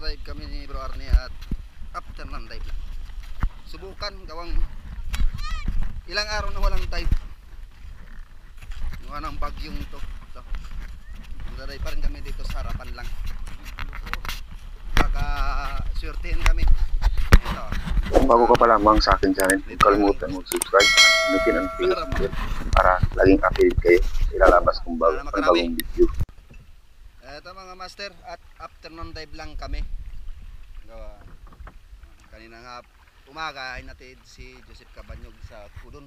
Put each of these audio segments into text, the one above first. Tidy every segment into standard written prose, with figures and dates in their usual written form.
Magdadive kami ni Bro Arnie at afternoon dive lang. Subukan gawang ilang araw na walang dive. Yung anong bagyong to. Magdadive pa rin kami dito sa harapan lang. Baka swertihin kami. Ito. Kung bago ka pa lamang sa akin channel, huwag kalimutan mag-subscribe at pinutin ang bell para laging updated kayo sa ilalabas kong bagong video. Ito mga master, at afternoon dive lang kami. Kanina nga umaga ay natin si Joseph Cabanyog sa Kudon.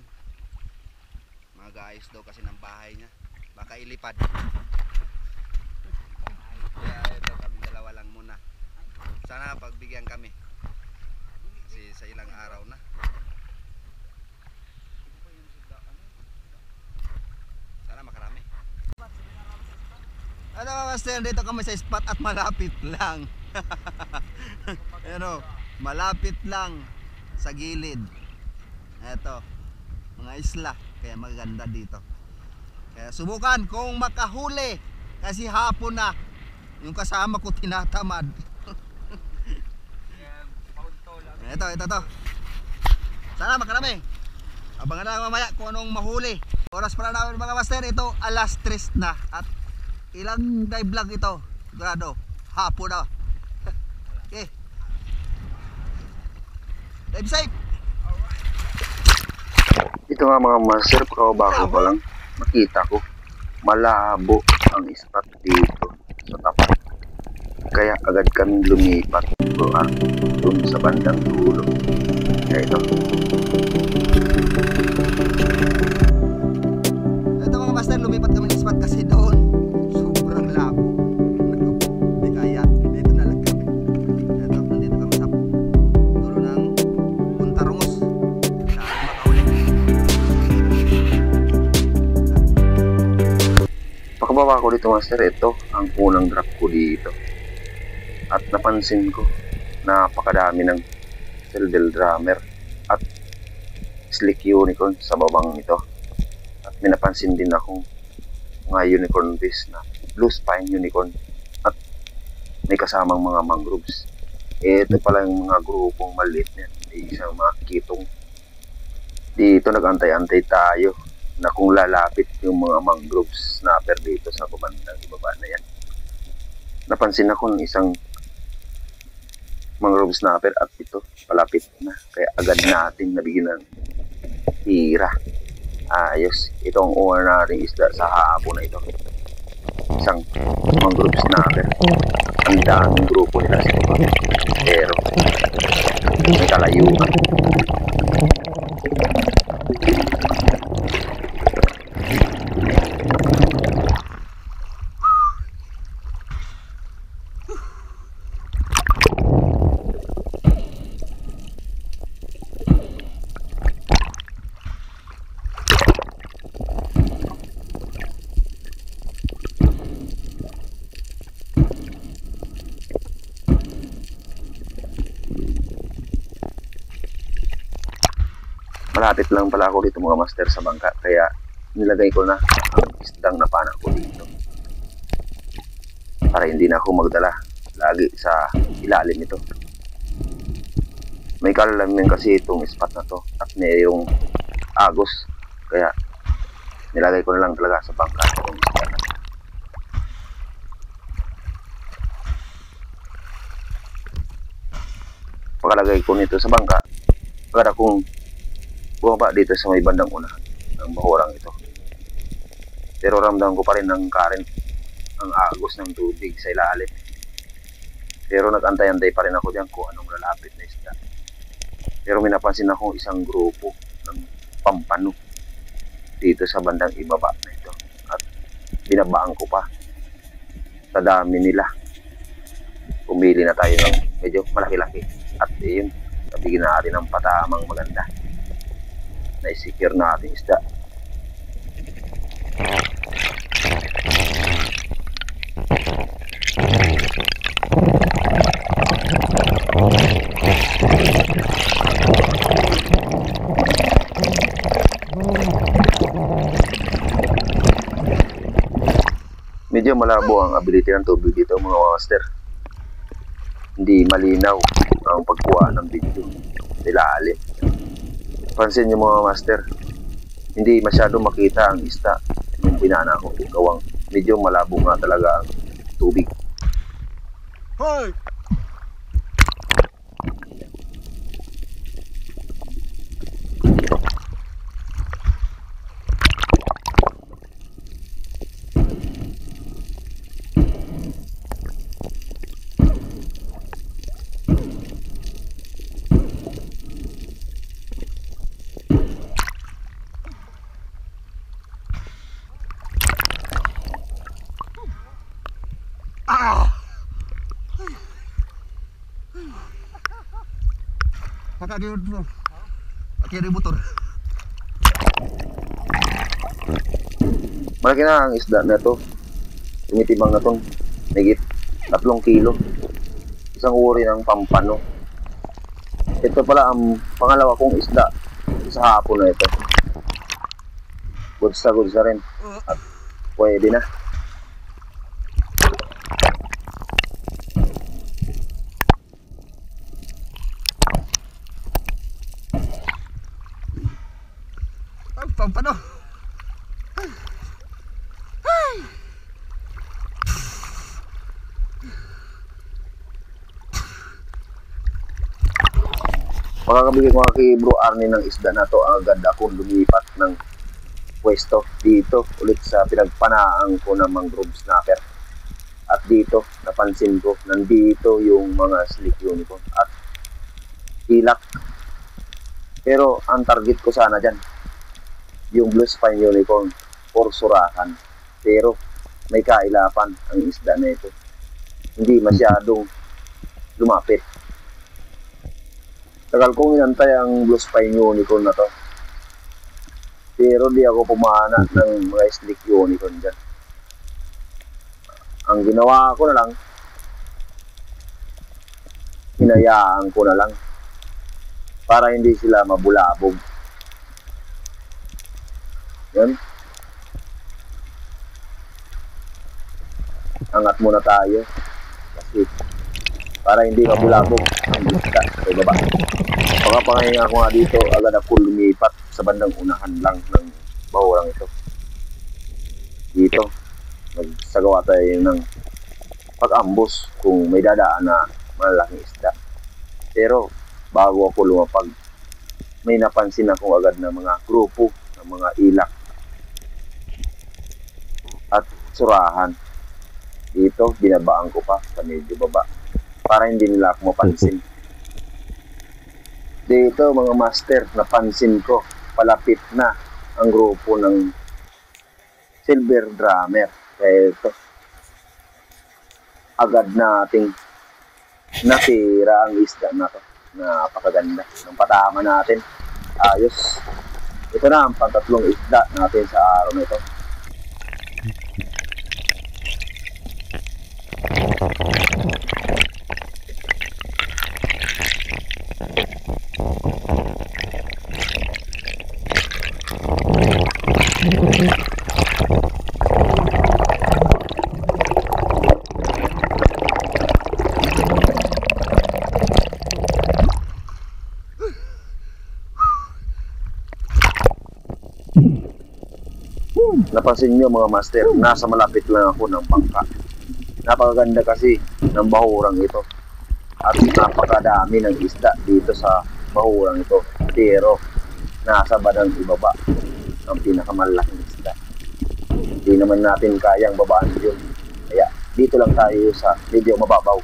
Mag-aayos daw kasi ng bahay niya, baka ilipad. Kaya ito kami dalawa lang muna. Sana pagbigyan kami kasi sa ilang araw na. Sana makarami. Ano mga master, dito kami sa spot at malapit lang. Ano, malapit lang sa gilid. Eto, mga isla, kaya maganda dito. Kaya subukan kung makahuli kasi hapon na. Yung kasama ko tinatamad. Ito. Sana makarami. Abangan na mamaya kung anong mahuli. Oras pala namin mga master, ito alas 3 na at ilang dive lang ito. Grado, hapon na. Okay. Dive safe. Ito nga mga master, bago pa lang makita ko malabo ang spot dito sa tapat. Kaya agad kaming lumipat doon sa bandang dulo. Kaya ito. Ito mga master, lumipat kami ng spot kasi doon sobrang labo. Hindi kaya, dito na lang kami. Ito, nandito kami sa dulo ng Puntarongos. Saan makahuli. Pakababa ko dito master, ito ang unang drop ko dito. At napansin ko napakadami ng Silver Drummer at Slick Unicorn sa babang ito. At may napansin din akong mga unicorn fish na Blue Spine Unicorn at may kasamang mga mangroves. Ito pala yung mga grupong maliit niyan, may isang mga kitong. Dito nag-antay-antay tayo na kung lalapit yung mga mangrove snapper dito sa babandang ibaba na yan. Napansin ako ng isang mangrove snapper at ito palapit na, kaya agad natin nabigyan ng tira. Ayos, ito ang una nating isda sa hapon na ito, isang mangrove snapper. Ang daming grupo nila sa iba, pero may kalayuan. Malapit lang pala ako dito mga master sa bangka, kaya nilagay ko na ang isdang napana ko dito para hindi na ako magdala lagi sa ilalim ito. May kalalamin kasi itong spot na to at mayroong agos, kaya nilagay ko na lang talaga sa bangka itong isda na. Pagkalagay ko nito sa bangka, agad akong bumaba dito sa may bandang unahan ng bahurang ito. Pero ramdam ko pa rin ng current, ang agos ng tubig sa ilalim. Pero nag-antay-antay pa rin ako diyan kung anong lalapit na isda. Pero may napansin ako isang grupo ng pampano dito sa bandang ibaba na ito. At binabaan ko pa. Sa dami nila, pumili na tayo ng medyo malaki-laki. At yun, nabigyan natin ng patamang maganda. Na-secure natin isda. Medyo malabo ang ability ng tubig dito mga master. hindi malinaw ang pagkuha ng video sa ilalim. Pansin nyo mga master, hindi masyado makita ang isda yung pinana ko. Gawang medyo malabo nga talaga ang tubig. Hoy! Ah! Pakai dulu. Pakai di motor. Malaki na ang isda na to. Tumitibang na to. Nagit 3 kilo. Isang uri ng pampano. Ito pala ang pangalawa kong isda sa hapon na ito. Goods na rin. At pwede na. Pampano. Makakabigay ko kay Bro Arnie ng isda na to. Agad akong lumipat ng pwesto dito ulit sa pinagpanaan ko ng mangrove snapper. At dito napansin ko nandito yung mga slick unicorn at hilak. Pero ang target ko sana dyan yung blue spine unicorn or surahan. Pero may kailapan ang isda na ito. Hindi masyadong lumapit. Tagal kong inantay ang blue spine unicorn na to. Pero di ako pumana ng mga slick unicorn dyan. Ang ginawa ko na lang, hinayaan ko na lang para hindi sila mabulabog. Yan. Angat muna tayo kasi para hindi mabulabog ang isda sa baba. Pagkapangahinga ko nga dito, agad ako lumipat sa bandang unahan lang ng bahurang ito. Dito magsagawa tayo ng pag-ambos kung may dadaan na malaking isda. Pero bago ako lumapag, may napansin ako agad na mga grupo ng mga ilak at surahan. Dito binabaan ko pa sa medyo baba para hindi nila ako mapansin. Dito mga master, napansin ko palapit na ang grupo ng silver drummer. Kaya ito agad nating natira ang isda na to. Napakaganda ng patama natin. Ayos. Ito na ang pang-3 isda natin sa araw na ito. Napansin nyo mga master, nasa malapit lang ako ng bangka. Napakaganda kasi ng bahurang ito. At napakadami ng isda dito sa bahurang ito. Pero nasa bandang ibaba ang pinakamalaking isda. Hindi naman natin kayang babaan yun. Kaya dito lang tayo sa medyo mababaw.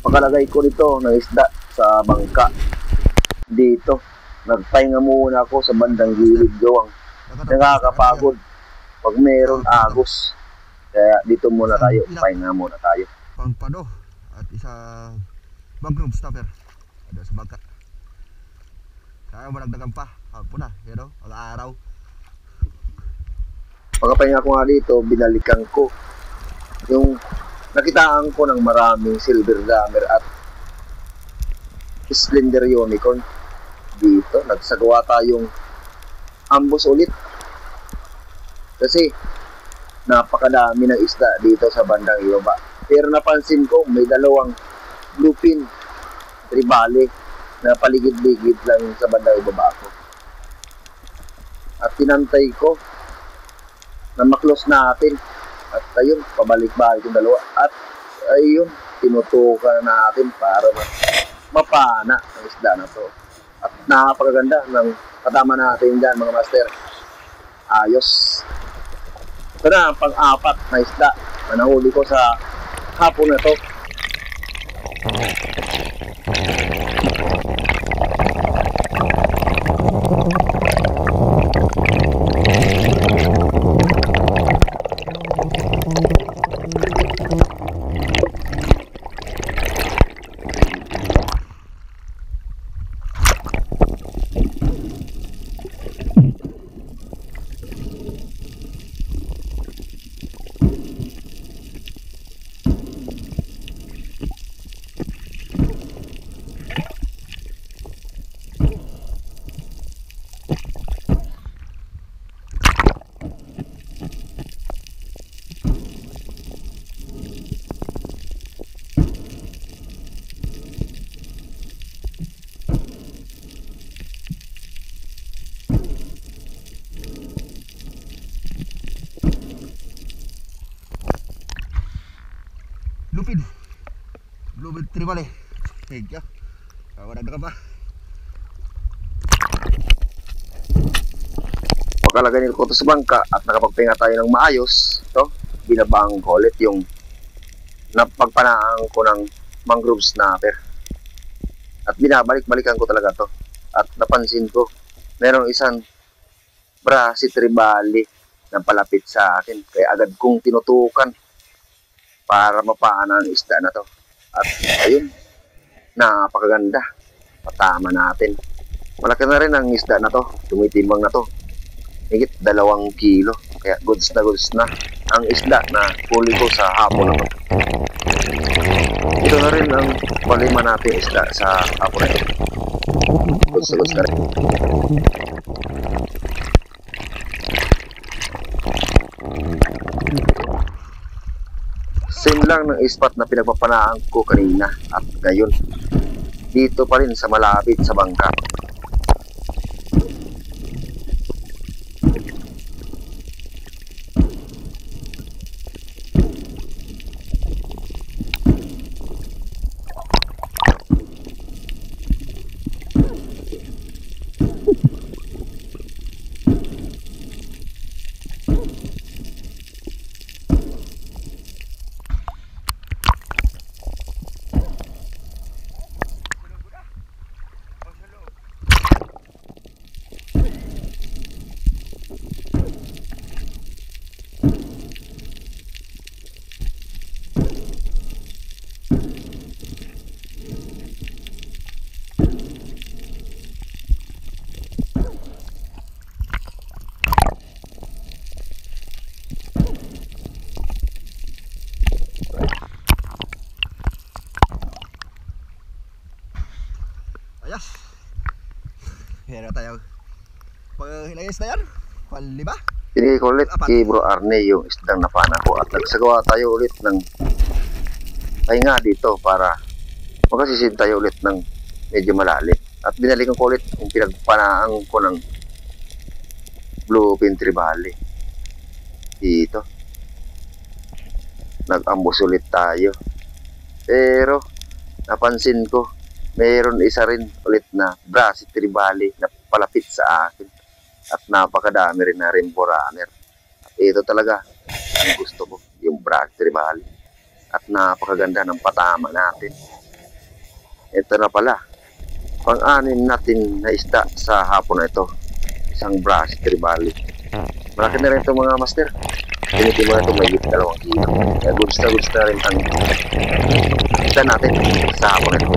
Pagkalagay ko nito ng isda sa bangka dito nagpahinga muna ako sa bandang gilid gawang nakakapagod pag meron agos. Kaya dito muna tayo, pahinga muna tayo. Pangpano at isa mangrove snapper. Ada sa bangka. Kaya malagdagan pa. Hapon na, yan o, ang araw. Pagkapahinga ko nga dito, binalikan ko yung nakitaan ko ng maraming silver damer at slender unicorn dito. Nagsagawa tayong ambos ulit kasi napakadami ng isda dito sa bandang ibaba. Pero napansin ko may dalawang bluefin tribale na paligid-ligid lang sa bandang ibaba ko. At tinantay ko na maklos natin. At ayun, pabalik-balik yung dalawa. At ayun, tinutukan natin para mapana ang isda na to. At napakaganda ng katama natin dyan mga master. Ayos. Ito na ang pang-apat na isda na nahuli ko sa hapon na to. Lupin. Lupin tribale. Thank you. Wala na ka ba? Pagkalagay ko ito sa bangka at nakapagpahinga tayo ng maayos, ito, binabang ko ulit yung napagpanaan ko ng mangrove snapper. At binabalik-balikan ko talaga to. At napansin ko, merong isang brasi tribale na palapit sa akin. Kaya agad kong tinutukan para mapana ang isda na to. At ayun, napakaganda. Patama natin. Malaki na rin ang isda na to. Tumitimbang na to. Higit 2 kilo. Kaya goods na ang isda na huli ko sa hapon na to. Ito na rin ang palima natin isda sa hapon na to. Goods na rin. Same lang ng spot na pinagpapanaan ko kanina at ngayon. Dito pa rin sa malapit sa bangka. Ayos. Yan na tayo. Pag hinayos na yan, pali ba? Pinigay ko ulit kay Bro Arne yung isdang napana ko at nagsagawa tayo ulit ng pahinga dito para magkasisid tayo ulit ng medyo malalim. At binalikan ko ulit yung pinagpanaan ko ng bluefin tribale dito. Nag-ambos ulit tayo. Pero napansin ko mayroon isa rin ulit na brasi tribale na palapit sa akin at napakadami rin na rainbow runner. At ito talaga ang gusto ko, yung brasi tribale. At napakaganda ng patama natin. Ito na pala pang-anin natin na isda sa hapon na ito. Isang brass tribali. Malaki na rin ito mga master. Tinitin mo na ito may 2 kilo. Kaya goods na rin ang isda natin sa hapon na ito.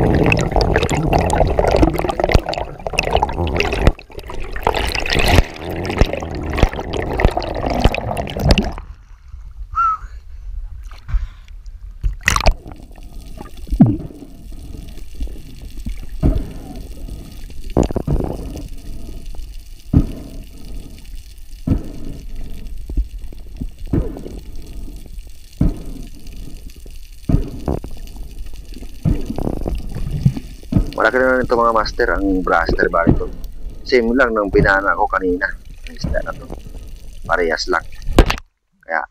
Malaki na rin ito mga master, ang blaster ba ito. Same lang ng pinana ko kanina. Ang isda na ito. Parehas lang. Kaya,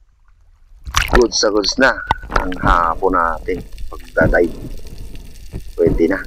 goods na ang hapon natin pagdaday. Pwede na.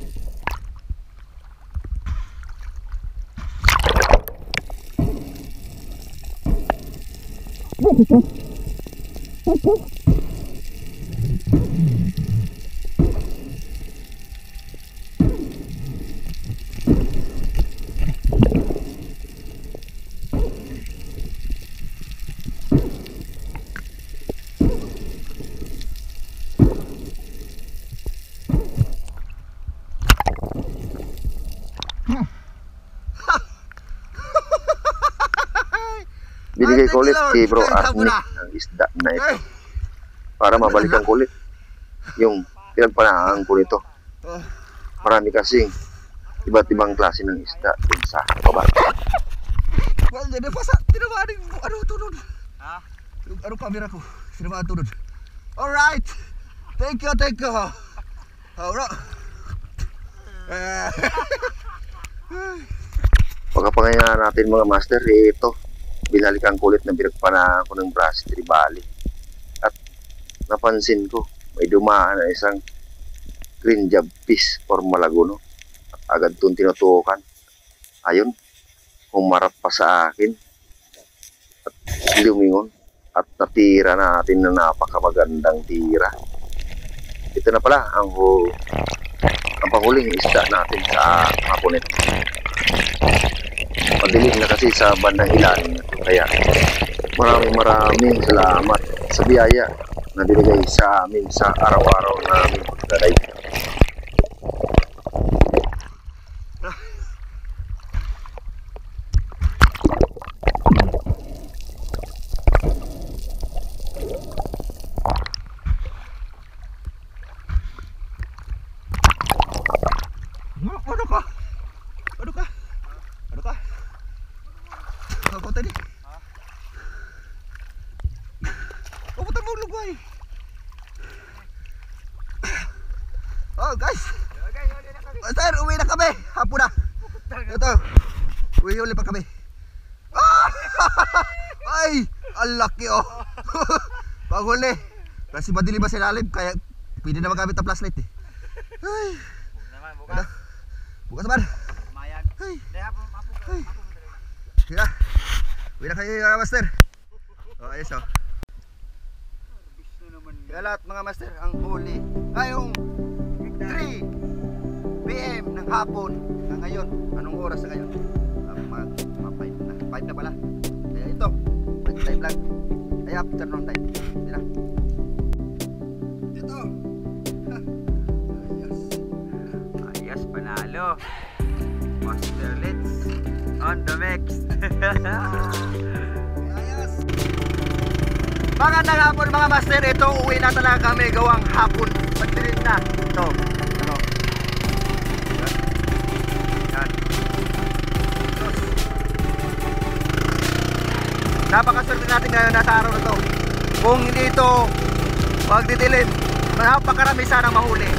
Binigay ko ulit kay Bro Arnie ang isda na ito para mabalikan ko ulit yung pinagpanahan ko nito. Marami kasing iba't ibang klase ng isda dun sa baba. Well, jadi pa sa tinawarin mo. Ano tunod? Ha? Ano camera ko? Tinawarin tunod. Alright. Thank you. Alright. Pagkapangayahan natin mga master, ito binalikan ko ulit na pinagpanahan ko ng brass tribali. At napansin ko may dumaan na isang green job fish or malaguno. At agad itong tinutukan. Ayun, humarap pa sa akin at lumingon at natira natin na napakamagandang tira. Ito na pala ang panghuling isda natin sa hapon ito. Madilim na kasi sa bandang ilalim nito, kaya maraming salamat sa biyaya na binigay sa amin sa araw-araw namin pagdaday. Ako tadi. Pupunta mo lugway. Oh guys. Sir, uwi na kami. Hapon na. Ito. Uwi pa kami. Ay, ang laki oh. Paghuli. Kasi madilim ba sa ilalim, kaya pwede na magamit ang flashlight eh. Ay. Bukas. Bukas naman. Mayan. Ay. Ay. Sige na. Uwi na kayo master. Oh, ayos oh. Kaya lahat mga master, ang huli ngayong 3 PM ng hapon na ngayon. Anong oras na ngayon? Mga 5 na. 5 na pala. Kaya ito, time lang. Kaya afternoon time. Sige na. Ito. Ayos. Ayos, panalo. Master Let's on the mix. Ayos. Magandang hapon mga master. Ito, uwi na talaga kami gawang hapon. Pagdilim na. Ito. Ano? Yan. Napakaswerte natin ngayon na sa araw na to. Kung hindi ito magdidilim, napakarami sanang mahuli.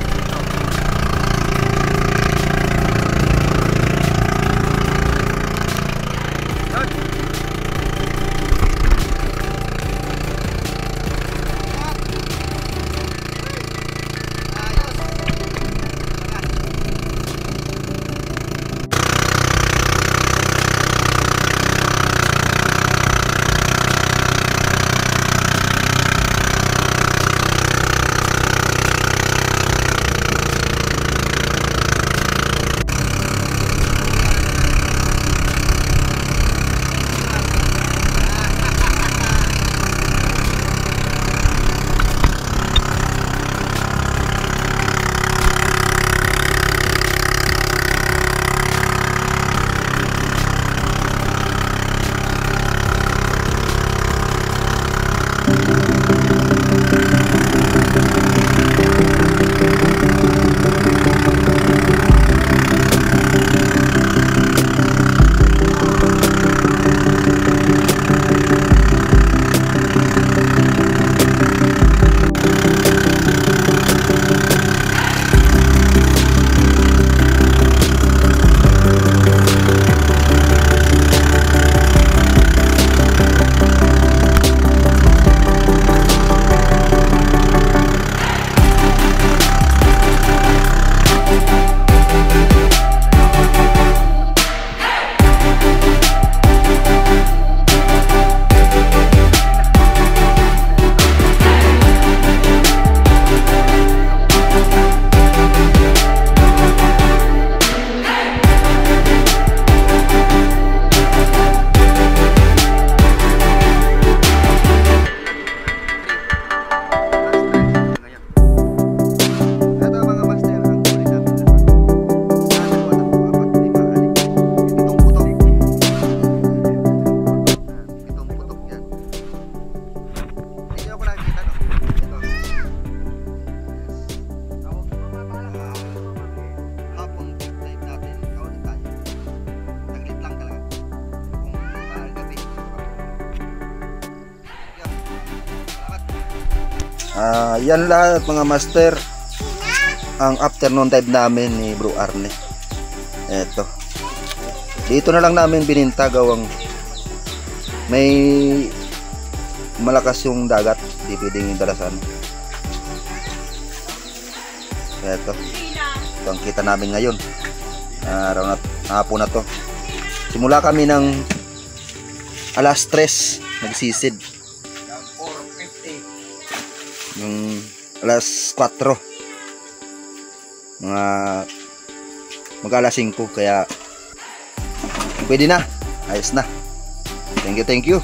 Yan lahat mga master ang afternoon dive namin ni Bro Arne. Eto. Dito na lang namin bininta gawang may malakas yung dagat, di pwedeng yung dalasan. Eto. Ito ang kita namin ngayon. Araw na hapon na to. Simula kami ng alas 3 nagsisid. 4:50. Yung alas 4 mga mag-alas 5 kaya pwede na, ayos na. Thank you